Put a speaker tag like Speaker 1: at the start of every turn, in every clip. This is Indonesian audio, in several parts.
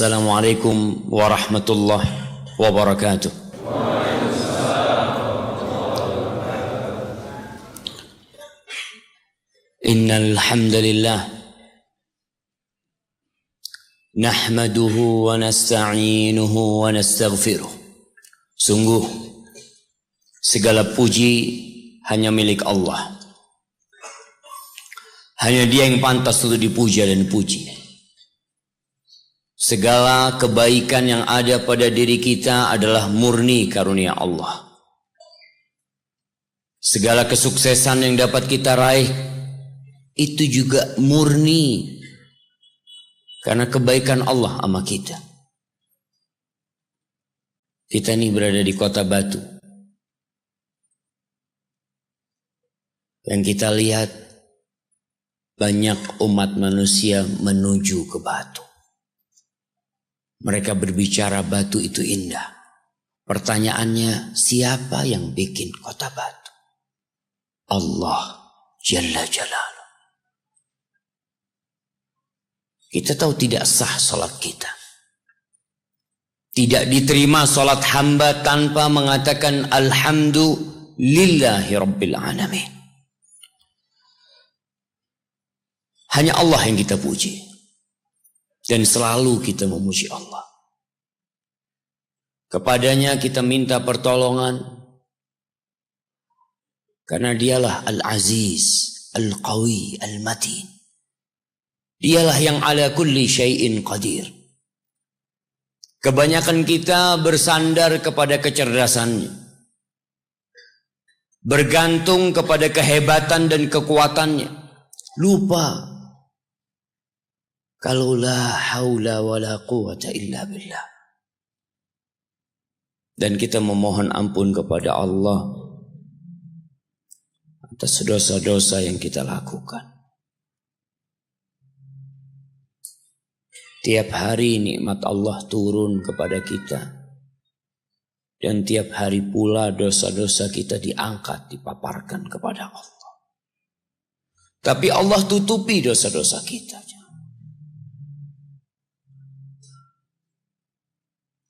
Speaker 1: Assalamualaikum warahmatullahi wabarakatuh. Innal hamdalillah nahmaduhu wa nasta'inuhu wa nastaghfiruh. Sungguh segala puji hanya milik Allah. Hanya Dia yang pantas untuk dipuja dan dipuji. Segala kebaikan yang ada pada diri kita adalah murni karunia Allah. Segala kesuksesan yang dapat kita raih itu juga murni karena kebaikan Allah sama kita. Kita ini berada di kota Batu. Yang kita lihat banyak umat manusia menuju ke Batu. Mereka berbicara Batu itu indah. Pertanyaannya, siapa yang bikin kota Batu? Allah Jalla Jalaluh. Kita tahu tidak sah salat kita. Tidak diterima salat hamba tanpa mengatakan alhamdulillahi rabbil alamin. Hanya Allah yang kita puji. Dan selalu kita memuji Allah. Kepadanya kita minta pertolongan. Karena Dialah Al-Aziz, Al-Qawi, Al-Matin. Dialah yang ala kulli syai'in qadir. Kebanyakan kita bersandar kepada kecerdasannya. Bergantung kepada kehebatan dan kekuatannya. Lupa kalau la haula wa la quwata illa billah. Dan kita memohon ampun kepada Allah atas dosa-dosa yang kita lakukan. Tiap hari nikmat Allah turun kepada kita. Dan tiap hari pula dosa-dosa kita diangkat, dipaparkan kepada Allah. Tapi Allah tutupi dosa-dosa kita.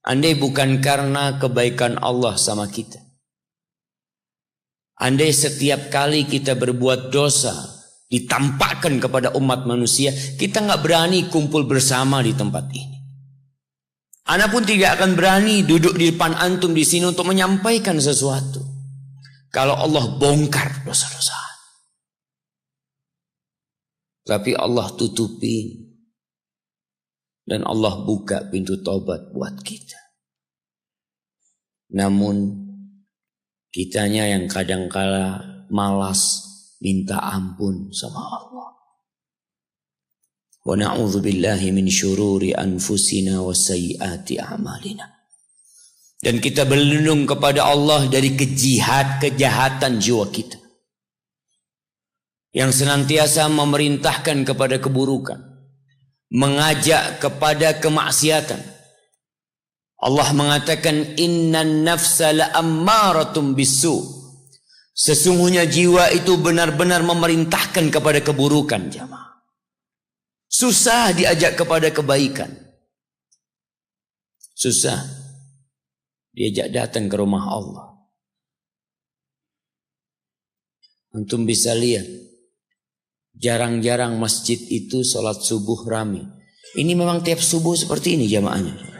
Speaker 1: Andai bukan karena kebaikan Allah sama kita. Andai setiap kali kita berbuat dosa ditampakkan kepada umat manusia, kita nggak berani kumpul bersama di tempat ini. Ana pun tidak akan berani duduk di depan antum di sini untuk menyampaikan sesuatu. Kalau Allah bongkar dosa-dosa. Tapi Allah tutupin. Dan Allah buka pintu taubat buat kita. Namun kitanya yang kadangkala malas minta ampun sama Allah. Wa na'udzu billahi min syururi anfusina wa sayyiati a'malina. Dan kita berlindung kepada Allah dari kejahatan jiwa kita. Yang senantiasa memerintahkan kepada keburukan. Mengajak kepada kemaksiatan. Allah mengatakan innan nafsa la'ammaratun bisu. Sesungguhnya jiwa itu benar-benar memerintahkan kepada keburukan, jamaah. Susah diajak kepada kebaikan. Susah diajak datang ke rumah Allah. Antum bisa lihat jarang-jarang masjid itu sholat subuh rame. Ini memang tiap subuh seperti ini jamaahnya.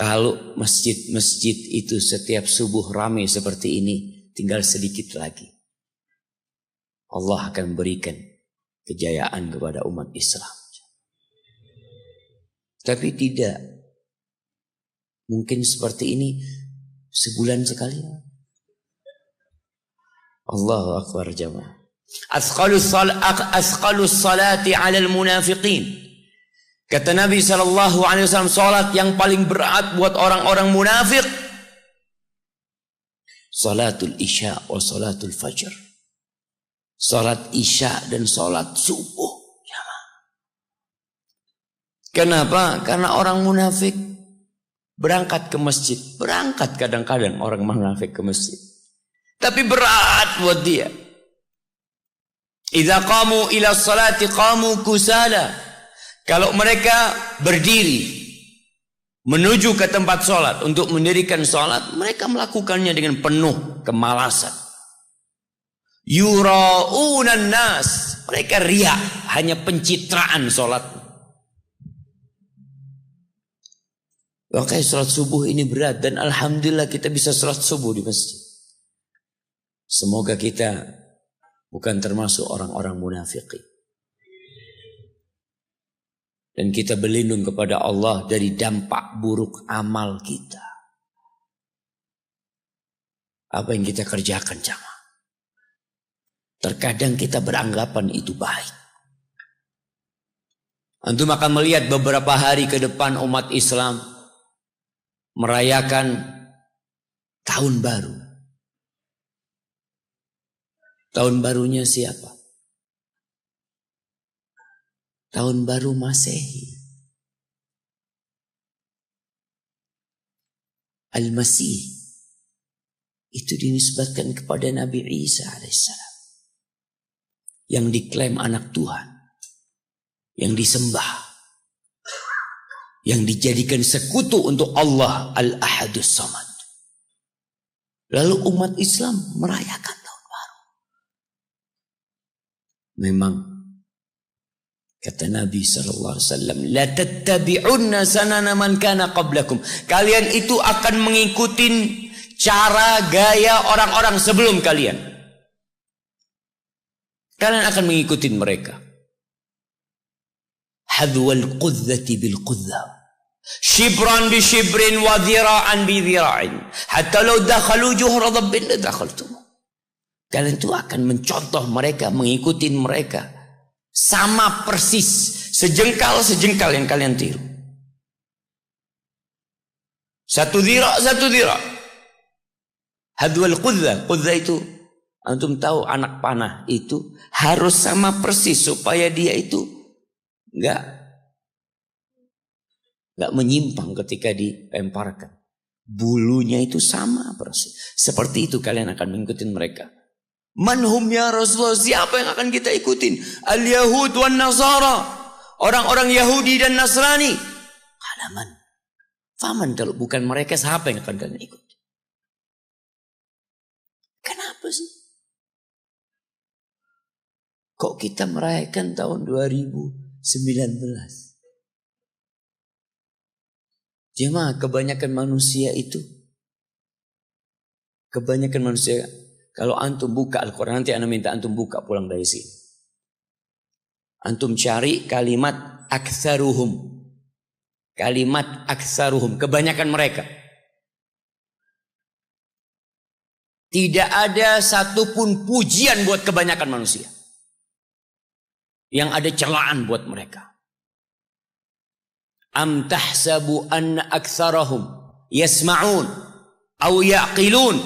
Speaker 1: Kalau masjid-masjid itu setiap subuh rame seperti ini, tinggal sedikit lagi. Allah akan berikan kejayaan kepada umat Islam. Tapi tidak. Mungkin seperti ini sebulan sekali. Allahu Akbar jamaah. Asqalus salati 'alal munafiqin. Kata Nabi SAW, salat yang paling berat buat orang-orang munafik. Salatul isya wa salatul fajr. Salat isya dan salat subuh. Kenapa? Karena orang munafik berangkat ke masjid. Berangkat kadang-kadang orang munafik ke masjid. Tapi berat buat dia. Idza qamu ila sholati qamu kusala. Kalau mereka berdiri menuju ke tempat sholat untuk mendirikan sholat, mereka melakukannya dengan penuh kemalasan. Yura'unan nas, mereka riya, hanya pencitraan sholat. Makanya sholat subuh ini berat, dan alhamdulillah kita bisa sholat subuh di masjid. Semoga kita bukan termasuk orang-orang munafiqin. Dan kita berlindung kepada Allah dari dampak buruk amal kita. Apa yang kita kerjakan jamaah. Terkadang kita beranggapan itu baik. Antum akan melihat beberapa hari ke depan umat Islam merayakan tahun baru. Tahun barunya siapa? Tahun baru Masehi. Al-Masih. Itu dinisbatkan kepada Nabi Isa alaihissalam. Yang diklaim anak Tuhan. Yang disembah. Yang dijadikan sekutu untuk Allah Al-Ahadus Samad. Lalu umat Islam merayakan tahun baru. Memang kata Nabi SAW, la tattabi'unna sanana man kana qablakum. Kalian itu akan mengikuti cara gaya orang-orang sebelum kalian. Kalian akan mengikuti mereka. Hadwal qudzati bil qudza. Shibran bi shibrin wa dhira'an bi dhira'in. Hatta law dakhalu juhra dhabbin la dakhaltum. Kalian itu akan mencontoh mereka, mengikuti mereka. Sama persis, sejengkal-sejengkal yang kalian tiru. Satu dhira'. Hadwal qudza. Qudza itu, antum tahu anak panah itu harus sama persis supaya dia itu enggak menyimpang ketika dilemparkan. Bulunya itu sama persis. Seperti itu kalian akan mengikuti mereka. Manhum ya Rasulullah, siapa yang akan kita ikutin? Al-Yahud wan Nasara, orang-orang Yahudi dan Nasrani. Halaman. Faman, kalau bukan mereka siapa yang akan kalian ikut? Kenapa sih? Kok kita merayakan tahun 2019? Jemaah, kebanyakan manusia kalau antum buka Al-Quran, nanti ana minta antum buka pulang dari sini. Antum cari kalimat aktsaruhum. Kalimat aktsaruhum, kebanyakan mereka. Tidak ada satupun pujian buat kebanyakan manusia. Yang ada celaan buat mereka. Am tahsabu anna aktsarahum yasma'un aw yaqilun.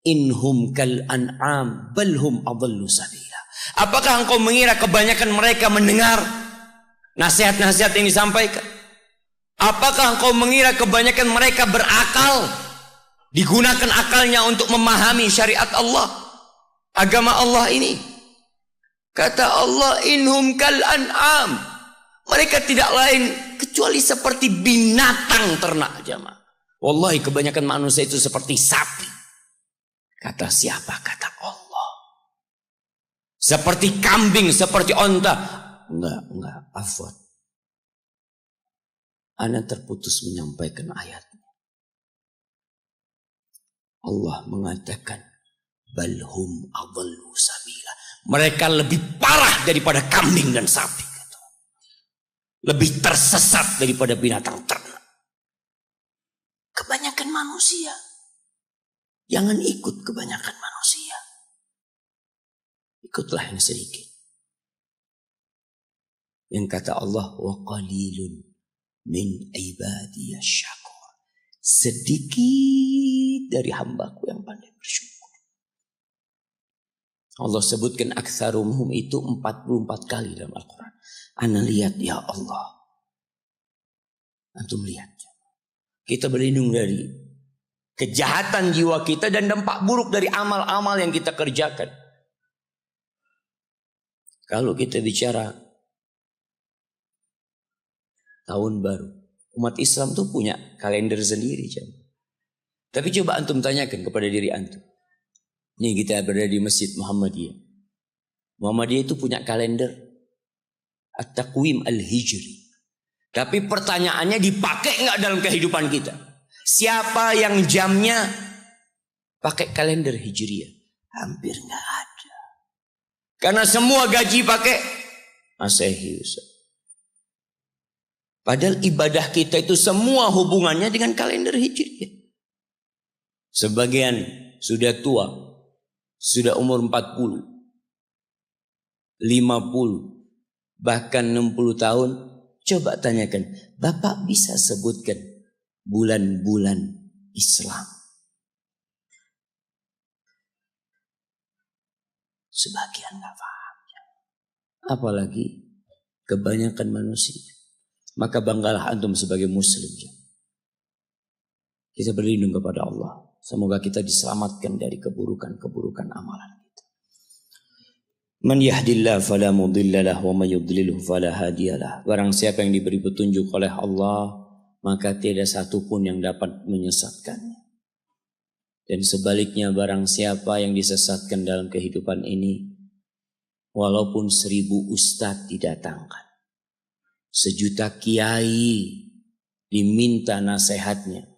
Speaker 1: Inhum kal an'am balhum adallu sabila. Apakah engkau mengira kebanyakan mereka mendengar nasihat-nasihat yang disampaikan? Apakah engkau mengira kebanyakan mereka berakal? Digunakan akalnya untuk memahami syariat Allah, agama Allah ini. Kata Allah, inhum kal an'am. Mereka tidak lain kecuali seperti binatang ternak, jamaah. Wallahi kebanyakan manusia itu seperti sapi. Kata siapa? Kata Allah. Seperti kambing, seperti onta. Enggak, afwan. Ana terputus menyampaikan ayatnya. Allah mengatakan, balhum adallu sabila. Mereka lebih parah daripada kambing dan sapi. Lebih tersesat daripada binatang ternak. Kebanyakan manusia. Jangan ikut kebanyakan manusia. Ikutlah yang sedikit. Yang kata Allah, wa qalilun min ibadiyas syakur. Sedikit dari hambaku yang pandai bersyukur. Allah sebutkan aktsaruhum itu 44 kali dalam Al-Quran. Ana lihat ya Allah. Antum lihat. Kita berlindung dari kejahatan jiwa kita dan dampak buruk dari amal-amal yang kita kerjakan. Kalau kita bicara tahun baru, umat Islam tuh punya kalender sendiri. Tapi coba antum tanyakan kepada diri antum. Nih kita berada di Masjid Muhammadiyah. Muhammadiyah itu punya kalender At-Taqwim Al-Hijri. Tapi pertanyaannya dipakai nggak dalam kehidupan kita? Siapa yang jamnya pakai kalender Hijriah? Hampir nggak ada. Karena semua gaji pakai Masehi. Padahal ibadah kita itu semua hubungannya dengan kalender Hijriah. Sebagian sudah tua, sudah umur 40, 50, bahkan 60 tahun. Coba tanyakan, Bapak bisa sebutkan bulan-bulan Islam? Sebagian nggak paham. Apalagi kebanyakan manusia. Maka banggalah antum sebagai muslim. Kita berlindung kepada Allah. Semoga kita diselamatkan dari keburukan-keburukan amalan kita. Man yahdillah fala mudhillalah wa man yudlilhu fala hadiyalah. Barang siapa yang diberi petunjuk oleh Allah, maka tidak satu pun yang dapat menyesatkannya. Dan sebaliknya barang siapa yang disesatkan dalam kehidupan ini, walaupun 1000 ustadz didatangkan, 1.000.000 kiai diminta nasihatnya,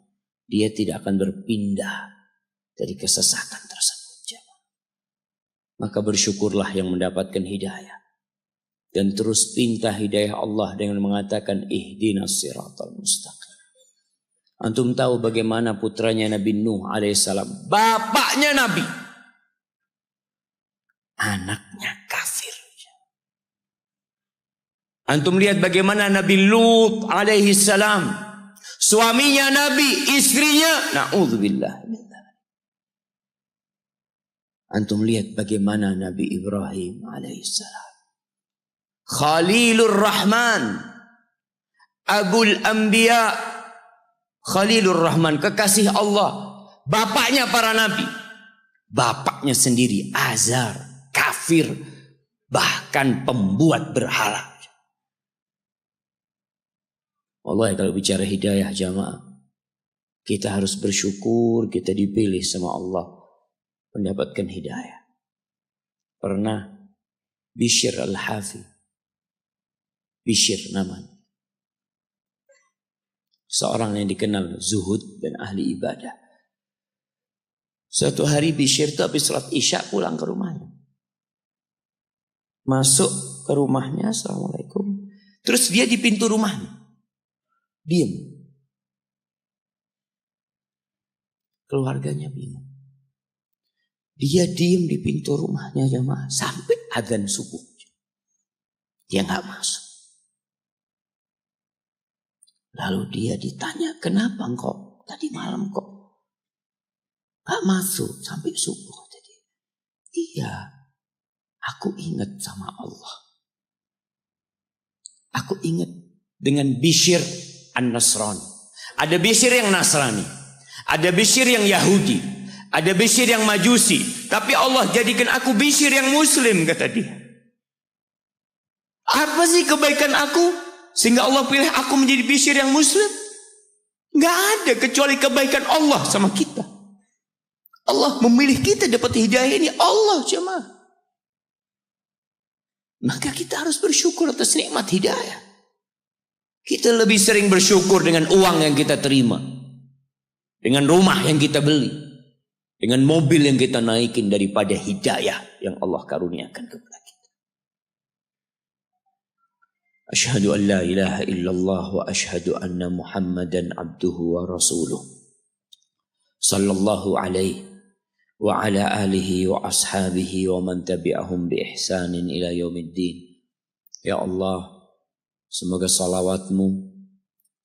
Speaker 1: dia tidak akan berpindah dari kesesatan tersebut. Maka bersyukurlah yang mendapatkan hidayah. Dan terus pinta hidayah Allah dengan mengatakan ihdinas siratal mustaqim. Antum tahu bagaimana putranya Nabi Nuh alaihissalam, bapaknya Nabi, anaknya kafir. Antum lihat bagaimana Nabi Lut alaihissalam, suaminya Nabi, istrinya, na'udzubillah. Antum lihat bagaimana Nabi Ibrahim alaihissalam, Khalilur Rahman, Abul Anbiya, Khalilur Rahman, kekasih Allah, bapaknya para nabi. Bapaknya sendiri Azar, kafir, bahkan pembuat berhala. Wallahi kalau bicara hidayah jamaah, kita harus bersyukur kita dipilih sama Allah mendapatkan hidayah. Pernah Bishr Al-Hafi, Bishr namanya, seorang yang dikenal zuhud dan ahli ibadah. Suatu hari Bishr itu habis salat Isya pulang ke rumahnya. Masuk ke rumahnya, Assalamualaikum. Terus dia di pintu rumahnya, diam. Keluarganya bingung. Dia diam di pintu rumahnya jamaah sampai adzan subuh. Dia nggak masuk. Lalu dia ditanya, kenapa engkau tadi malam kok nggak masuk sampai subuh? Jadi, iya, aku ingat sama Allah. Aku ingat dengan Bishr An-Nasrani. Ada Bishr yang Nasrani, ada Bishr yang Yahudi, ada Bishr yang Majusi. Tapi Allah jadikan aku Bishr yang Muslim, kata dia. Apa sih kebaikan aku sehingga Allah pilih aku menjadi Bishr yang Muslim? Gak ada kecuali kebaikan Allah sama kita. Allah memilih kita dapat hidayah ini, Allah jemaah. Maka kita harus bersyukur atas nikmat hidayah. Kita lebih sering bersyukur dengan uang yang kita terima, dengan rumah yang kita beli, dengan mobil yang kita naikin, daripada hidayah yang Allah karuniakan kepada kita. Asyhadu an la ilaha illallah wa asyhadu anna Muhammadan abduhu wa rasuluh. Sallallahu alaihi wa ala alihi wa ashabihi wa man tabi'ahum bi ihsanin ila yaumiddin. Ya Allah, semoga salawatmu,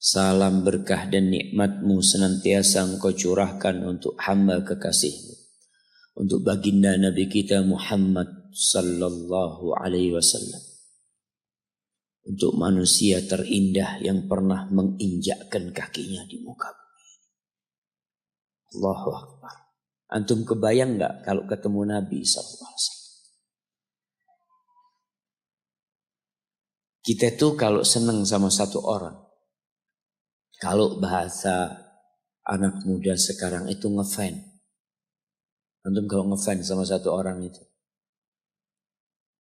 Speaker 1: salam berkah dan nikmatmu senantiasa engkau curahkan untuk hamba kekasihmu, untuk baginda Nabi kita Muhammad sallallahu alaihi wasallam, untuk manusia terindah yang pernah menginjakkan kakinya di muka bumi. Allahu Akbar. Antum kebayang gak kalau ketemu Nabi sallallahu alaihi wasallam? Kita tuh kalau senang sama satu orang, kalau bahasa anak muda sekarang itu ngefan. Antum kalau ngefan sama satu orang itu,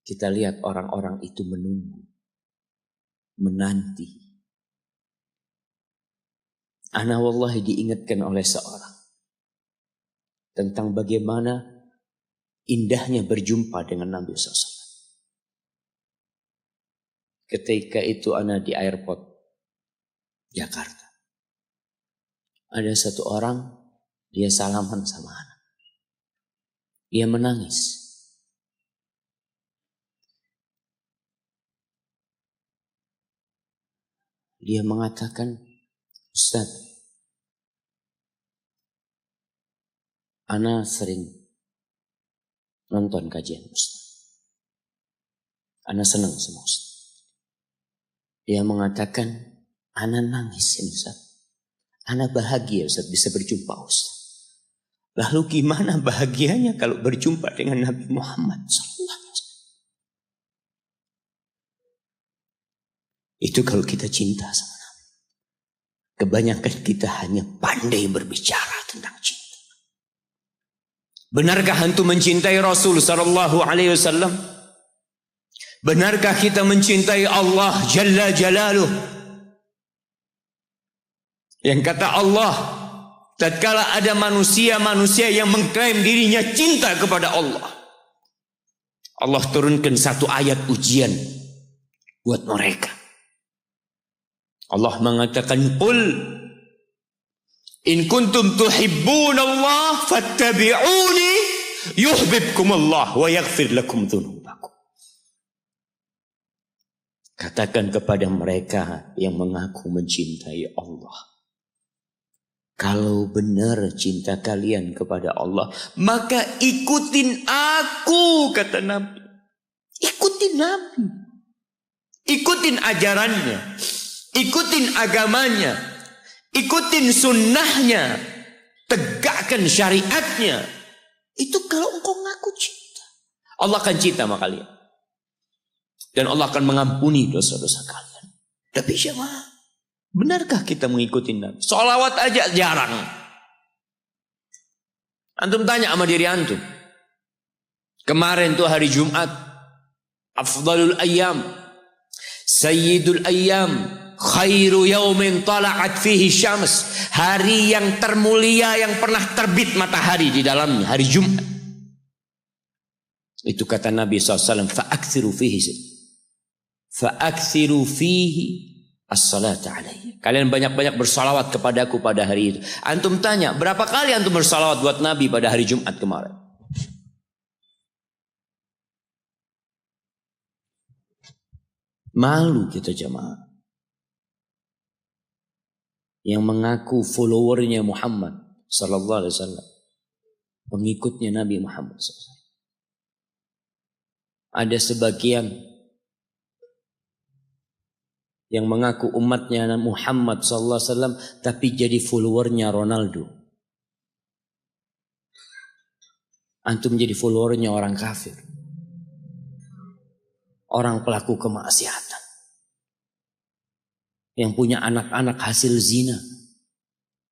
Speaker 1: kita lihat orang-orang itu menunggu, menanti. Ana wallahi diingatkan oleh seorang tentang bagaimana indahnya berjumpa dengan Nabi SAW. Ketika itu ana di airport Jakarta. Ada satu orang, dia salaman sama ana. Dia menangis. Dia mengatakan, Ustaz, ana sering nonton kajian Ustaz. Ana senang sama Ustaz. Dia mengatakan, ana nangis ini Ustaz. Ana bahagia Ustaz bisa berjumpa Ustaz. Lalu gimana bahagianya kalau berjumpa dengan Nabi Muhammad SAW? Itu kalau kita cinta sama Nabi. Kebanyakan kita hanya pandai berbicara tentang cinta. Benarkah antum mencintai Rasul sallallahu alaihi wasallam? Benarkah kita mencintai Allah Jalla Jalaluh? Yang kata Allah, tatkala ada manusia-manusia yang mengklaim dirinya cinta kepada Allah, Allah turunkan satu ayat ujian buat mereka. Allah mengatakan, "Qul in kuntum tuhibbunallah fattabi'uni yuhibbukumullah wa yaghfir lakum dzunubakum." Katakan kepada mereka yang mengaku mencintai Allah, kalau benar cinta kalian kepada Allah, maka ikutin aku, kata Nabi. Ikutin Nabi. Ikutin ajarannya. Ikutin agamanya. Ikutin sunnahnya. Tegakkan syariatnya. Itu kalau engkau ngaku cinta. Allah akan cinta sama kalian. Dan Allah akan mengampuni dosa-dosa kalian. Tapi jemaah, benarkah kita mengikuti Nabi? Sholawat aja jarang. Antum tanya sama diri antum. Kemarin tuh hari Jumat, afdalul ayyam, sayyidul ayyam, khairu yaumin tala'at fihi syams. Hari yang termulia yang pernah terbit matahari di dalamnya, hari Jumat. Itu kata Nabi SAW, fa'aksiru fihi as-salata alaihi. Kalian banyak-banyak bersalawat kepadaku pada hari itu. Antum tanya, berapa kali antum bersalawat buat Nabi pada hari Jumat kemarin? Malu kita jemaah. Yang mengaku followernya Muhammad sallallahu alaihi wasallam. Pengikutnya Nabi Muhammad SAW. Ada sebagian yang mengaku umatnya Muhammad SAW tapi jadi followernya Ronaldo. Antum jadi followernya orang kafir. Orang pelaku kemaksiatan. Yang punya anak-anak hasil zina.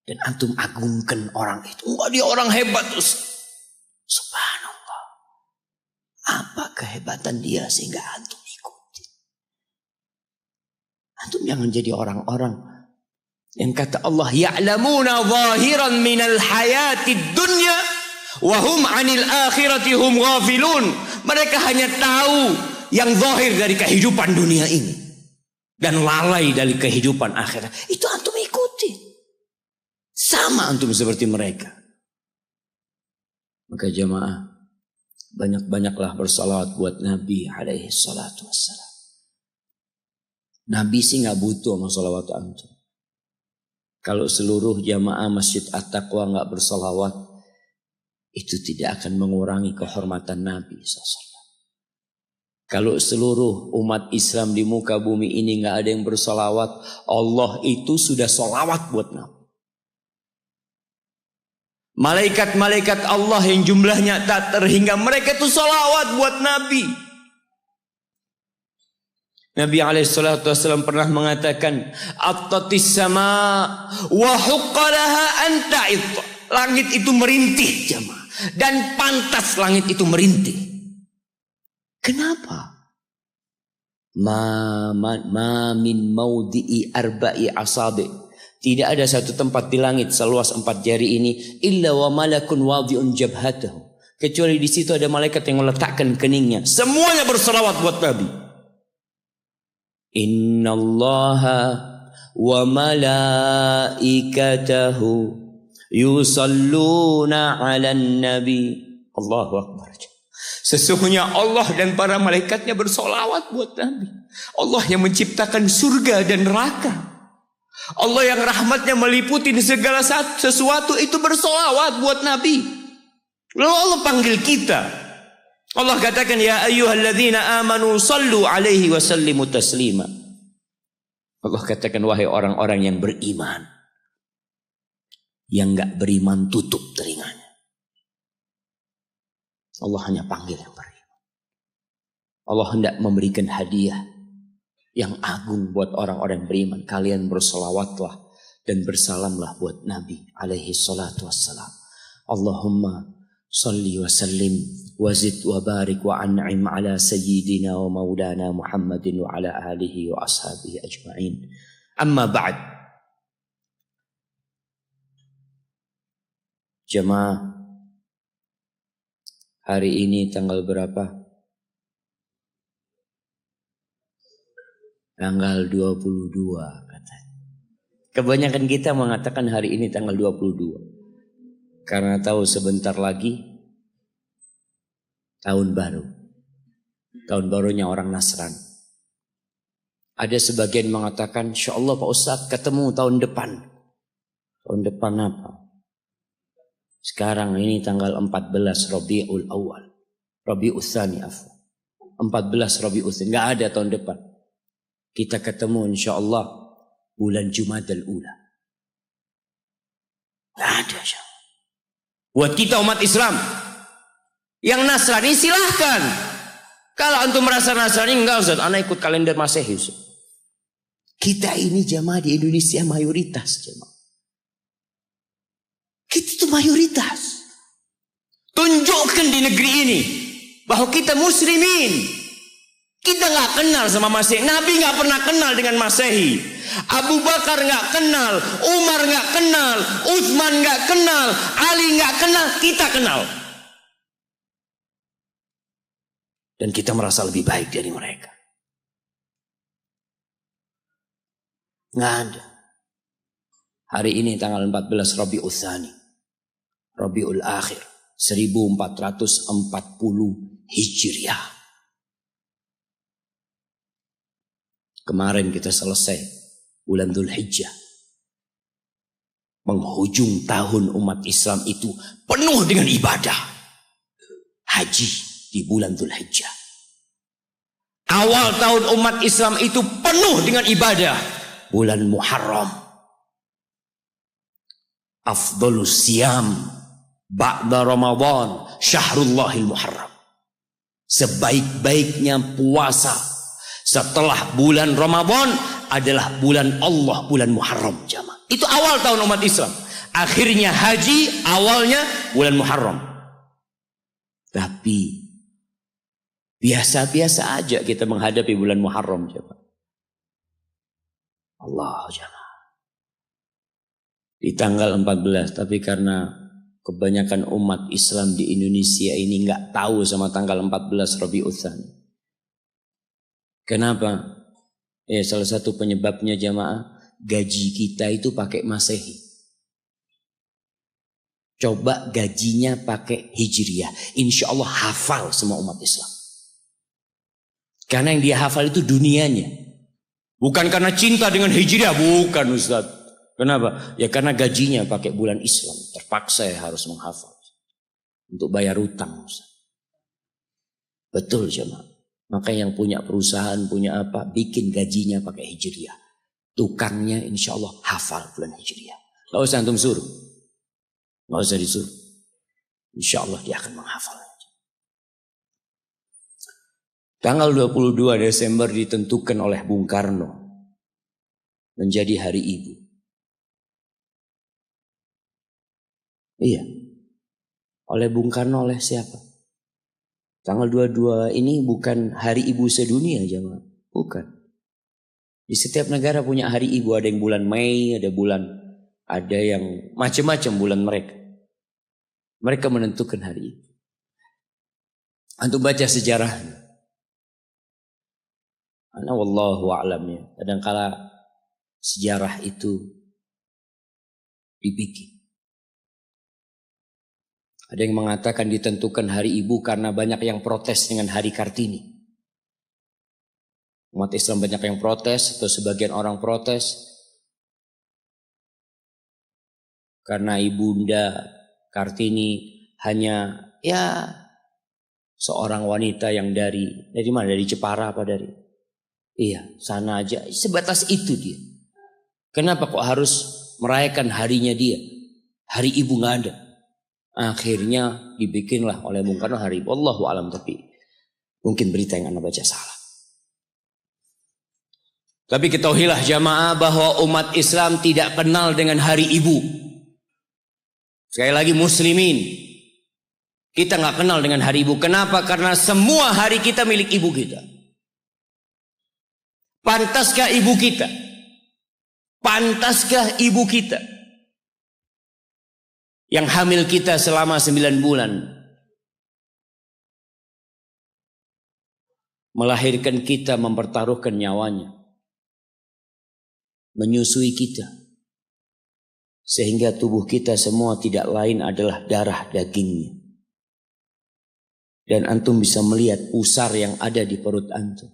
Speaker 1: Dan antum agungkan orang itu. Enggak, dia orang hebat. Subhanallah. Apa kehebatan dia sehingga antum ikuti? Antum jangan jadi orang-orang yang kata Allah, ya'lamuna zahiran minal hayatid dunya wa hum 'anil akhirati hum ghafilun. Mereka hanya tahu yang zahir dari kehidupan dunia ini dan lalai dari kehidupan akhirat. Itu antum ikuti. Sama antum seperti mereka. Maka jamaah, banyak-banyaklah bersalawat buat Nabi alaihi salatu wassalam. Nabi sih gak butuh sama salawat antum. Kalau seluruh jamaah Masjid At-Taqwa gak bersalawat, itu tidak akan mengurangi kehormatan Nabi SAW. Kalau seluruh umat Islam di muka bumi ini gak ada yang bersalawat, Allah itu sudah salawat buat Nabi. Malaikat-malaikat Allah yang jumlahnya tak terhingga, mereka itu salawat buat Nabi. Nabi SAW pernah mengatakan, Attatis sama wa huqqalaha anta'id. Langit itu merintih jemaah. Dan pantas langit itu merintih. Kenapa? Ma min maudhi'i arba'i asabi. Tidak ada satu tempat di langit seluas 4 jari ini illa wa malakun wadhi'un jabhatahu. Kecuali di situ ada malaikat yang meletakkan keningnya. Semuanya berselawat buat Nabi. Innallaha wa malaikatahu yusalluna 'alan nabi. Allahu akbar. Sesungguhnya Allah dan para malaikatnya bersolawat buat Nabi. Allah yang menciptakan surga dan neraka. Allah yang rahmatnya meliputi segala sesuatu itu bersolawat buat Nabi. Lalu Allah panggil kita. Allah katakan, ya ayyuhalladzina amanu sallu alaihi wa sallimu taslima. Allah katakan, wahai orang-orang yang beriman. Yang enggak beriman tutup telinganya. Allah hanya panggil yang beriman. Allah hendak memberikan hadiah yang agung buat orang-orang beriman. Kalian bersolawatlah dan bersalamlah buat Nabi alaihi salatu wassalam. Allahumma salli wa sallim wa zid wa barik wa an'im ala sayyidina wa maulana Muhammadin wa ala alihi wa ashabihi ajma'in. Amma ba'd. Jemaah, hari ini tanggal berapa? Tanggal 22 katanya. Kebanyakan kita mengatakan hari ini tanggal 22. Karena tahu sebentar lagi tahun baru. Tahun barunya orang Nasrani. Ada sebagian mengatakan, insya Allah Pak Ustadz ketemu tahun depan. Tahun depan apa? Sekarang ini tanggal 14 Rabiul Awal. Rabiul Tsani afwan. 14 Rabiul Tsani. Enggak ada tahun depan. Kita ketemu insya Allah bulan Jumadal Ula. Enggak ada insya Allah. Buat kita umat Islam yang Nasrani silahkan. Kalau antum merasa Nasrani, enggak Ustaz, anak ikut kalender Masehi. Kita ini jamaah di Indonesia mayoritas jamaah. Kita itu mayoritas. Tunjukkan di negeri ini bahwa kita muslimin. Kita nggak kenal sama Masehi. Nabi nggak pernah kenal dengan Masehi. Abu Bakar nggak kenal, Umar nggak kenal, Utsman nggak kenal, Ali nggak kenal, kita kenal. Dan kita merasa lebih baik dari mereka. Nggak ada. Hari ini tanggal 14 Rabiul Tsani, Rabiul Akhir, 1440 Hijriah. Kemarin kita selesai bulan Dzulhijjah. Menghujung tahun umat Islam itu penuh dengan ibadah. Haji di bulan Dzulhijjah. Awal tahun umat Islam itu penuh dengan ibadah. Bulan Muharram. Afdhalus siyam ba'da Ramadan Syahrullahil Muharram. Sebaik-baiknya puasa setelah bulan Ramadan adalah bulan Allah, bulan Muharram jamaah. Itu awal tahun umat Islam. Akhirnya haji, awalnya bulan Muharram. Tapi biasa-biasa aja kita menghadapi bulan Muharram jamaah. Allah jamaah. Di tanggal 14, tapi karena kebanyakan umat Islam di Indonesia ini nggak tahu sama tanggal 14 Rabiul Tsani. Kenapa? Salah satu penyebabnya jamaah, gaji kita itu pakai Masehi. Coba gajinya pakai Hijriah. Insya Allah hafal semua umat Islam. Karena yang dia hafal itu dunianya. Bukan karena cinta dengan Hijriah, bukan Ustaz. Kenapa? Ya karena gajinya pakai bulan Islam. Terpaksa ya harus menghafal. Untuk bayar utang Ustaz. Betul jemaah. Maka yang punya perusahaan, punya apa, bikin gajinya pakai Hijriah. Tukangnya insya Allah hafal bulan Hijriah. Gak usah antum suruh. Gak usah disuruh. Insya Allah dia akan menghafal. Tanggal 22 Desember ditentukan oleh Bung Karno menjadi Hari Ibu. Iya. Oleh Bung Karno, oleh siapa? Tanggal 22 ini bukan Hari Ibu sedunia, jemaah. Bukan. Di setiap negara punya Hari Ibu. Ada yang bulan Mei, ada yang macam-macam bulan mereka. Mereka menentukan Hari Ibu. Antum baca sejarahnya. Ana wallahu a'lam ya. Kadangkala sejarah itu dibikin. Ada yang mengatakan ditentukan Hari Ibu karena banyak yang protes dengan Hari Kartini. Umat Islam banyak yang protes atau sebagian orang protes karena Ibunda Kartini hanya seorang wanita yang dari mana? Dari Jepara apa dari? Iya, sana aja. Sebatas itu dia. Kenapa kok harus merayakan harinya dia? Hari Ibu nggak ada. Akhirnya dibikinlah oleh Bung Karno Hari Ibu. Wallahu alam, tapi mungkin berita yang Anda baca salah. Tapi ketahuilah jamaah bahwa umat Islam tidak kenal dengan Hari Ibu. Sekali lagi muslimin, kita nggak kenal dengan Hari Ibu. Kenapa? Karena semua hari kita milik ibu kita. Pantaskah ibu kita? Pantaskah ibu kita yang hamil kita selama 9 bulan, melahirkan kita, mempertaruhkan nyawanya, menyusui kita, sehingga tubuh kita semua tidak lain adalah darah dagingnya. Dan antum bisa melihat pusar yang ada di perut antum.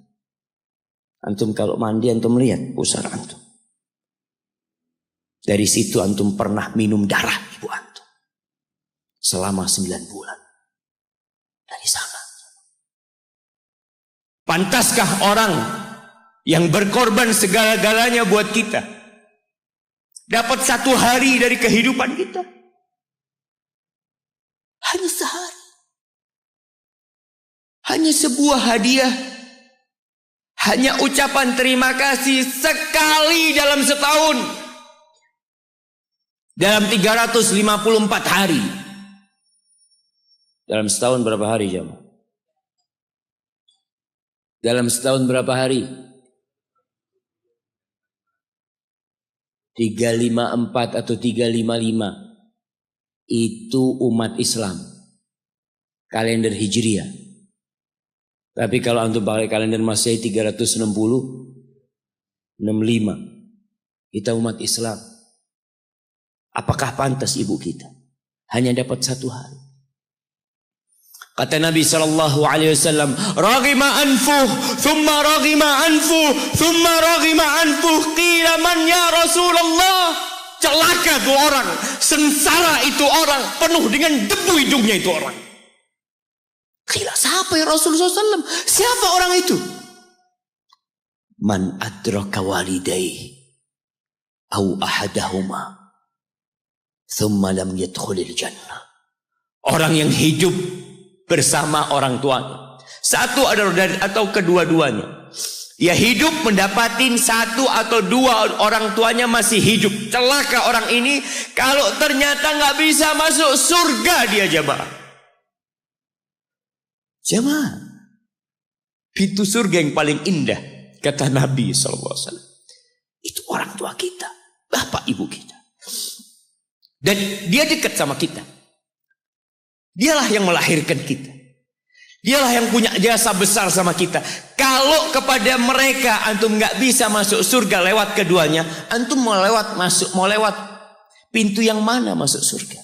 Speaker 1: Antum kalau mandi antum melihat pusar antum. Dari situ antum pernah minum darah ibu antum selama 9 bulan. Dari sana. Pantaskah orang yang berkorban segala-galanya buat kita dapat 1 hari dari kehidupan kita? Hanya sehari. Hanya sebuah hadiah. Hanya ucapan terima kasih sekali dalam setahun. Dalam 354 hari. Dalam setahun berapa hari jemaah? Dalam setahun berapa hari? 354 atau 355. Itu umat Islam. Kalender Hijriah. Tapi kalau antum pakai kalender Masehi 360, 65. Kita umat Islam. Apakah pantas ibu kita hanya dapat 1 hari? Kata Nabi SAW, "Raghima anfuh, thumma raghima anfuh, thumma raghima anfuh, qila man ya Rasulullah." Celaka itu orang, sengsara itu orang, penuh dengan debu hidungnya itu orang. Qila, siapa ya Rasulullah SAW? Siapa orang itu? Man adraka walidayhi au ahadahuma thumma lam yadkhulil jannah. Orang yang hidup bersama orang tuanya. Satu atau kedua-duanya. Ya hidup mendapatin 1 atau 2 orang tuanya masih hidup. Celaka orang ini kalau ternyata nggak bisa masuk surga dia jemaah. Jemaah. Pintu surga yang paling indah kata Nabi SAW. Itu orang tua kita. Bapak ibu kita. Dan dia dekat sama kita. Dialah yang melahirkan kita. Dialah yang punya jasa besar sama kita. Kalau kepada mereka antum nggak bisa masuk surga lewat keduanya, antum mau lewat pintu yang mana masuk surga?